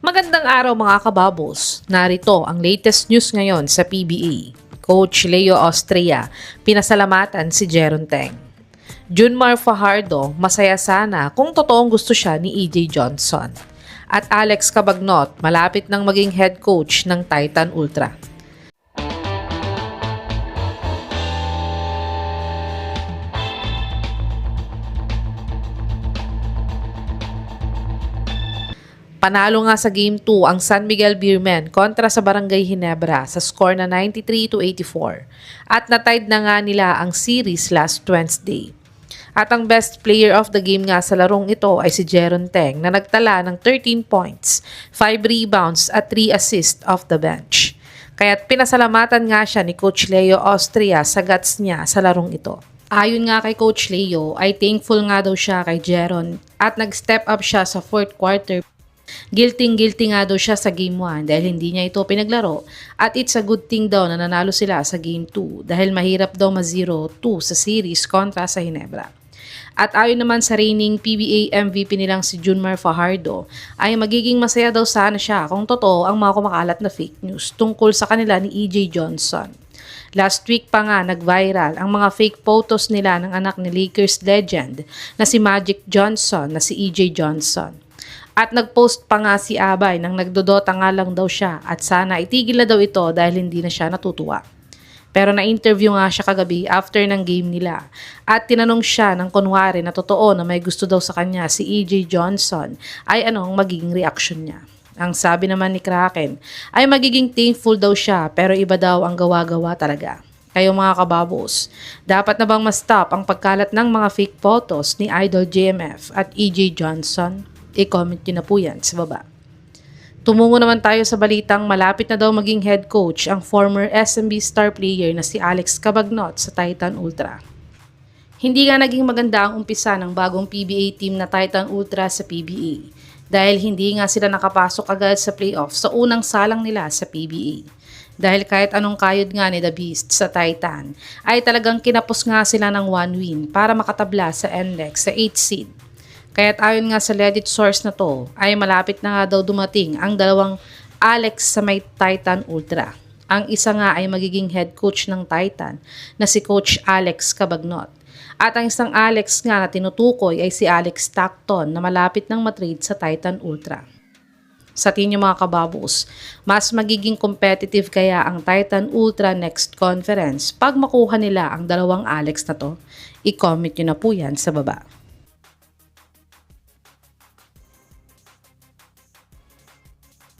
Magandang araw mga kababos. Narito ang latest news ngayon sa PBA. Coach Leo Austria, pinasalamatan si Jeron Teng. Junmar Fajardo, masaya sana kung totoong gusto siya ni EJ Johnson. At Alex Cabagnot, malapit nang maging head coach ng Titan Ultra. Panalo nga sa Game 2 ang San Miguel Beermen kontra sa Barangay Ginebra sa score na 93-84 at natied na nga nila ang series last Wednesday. At ang best player of the game nga sa larong ito ay si Jeron Teng na nagtala ng 13 points, 5 rebounds at 3 assists off the bench. Kaya't pinasalamatan nga siya ni Coach Leo Austria sa guts niya sa larong ito. Ayon nga kay Coach Leo ay thankful nga daw siya kay Jeron at nag-step up siya sa fourth quarter. Guilty nga daw siya sa Game 1 dahil hindi niya ito pinaglaro at it's a good thing daw na nanalo sila sa Game 2 dahil mahirap daw ma-0-2 sa series kontra sa Ginebra. At ayon naman sa reigning PBA MVP nilang si Junmar Fajardo ay magiging masaya daw sana siya kung totoo ang mga kumakalat na fake news tungkol sa kanila ni EJ Johnson. Last week pa nga nag-viral ang mga fake photos nila ng anak ni Lakers legend na si Magic Johnson na si EJ Johnson. At nag-post pa nga si Abay nang nagdodota nga lang daw siya at sana itigil na daw ito dahil hindi na siya natutuwa. Pero na-interview nga siya kagabi after ng game nila at tinanong siya ng kunwari na totoo na may gusto daw sa kanya si EJ Johnson ay anong magiging reaction niya. Ang sabi naman ni Kraken ay magiging thankful daw siya pero iba daw ang gawa-gawa talaga. Kayo mga kababos, dapat na bang ma-stop ang pagkalat ng mga fake photos ni Idol JMF at EJ Johnson? I-comment nyo na po yan sa baba. Tumungo naman tayo sa balitang malapit na daw maging head coach ang former SMB star player na si Alex Cabagnot sa Titan Ultra. Hindi nga naging maganda ang umpisa ng bagong PBA team na Titan Ultra sa PBA dahil hindi nga sila nakapasok agad sa playoff sa unang salang nila sa PBA. Dahil kahit anong kayod nga ni The Beast sa Titan ay talagang kinapos nga sila ng 1 win para makatabla sa NLEX sa 8th seed. Kaya't ayon nga sa legit source na to, ay malapit na nga daw dumating ang dalawang Alex sa may Titan Ultra. Ang isa nga ay magiging head coach ng Titan na si Coach Alex Cabagnot. At ang isang Alex nga na tinutukoy ay si Alex Stockton na malapit ng matrade sa Titan Ultra. Sa tingin niyo mga kababos, mas magiging competitive kaya ang Titan Ultra next conference pag makuha nila ang dalawang Alex na to? I-comment nyo na po yan sa baba.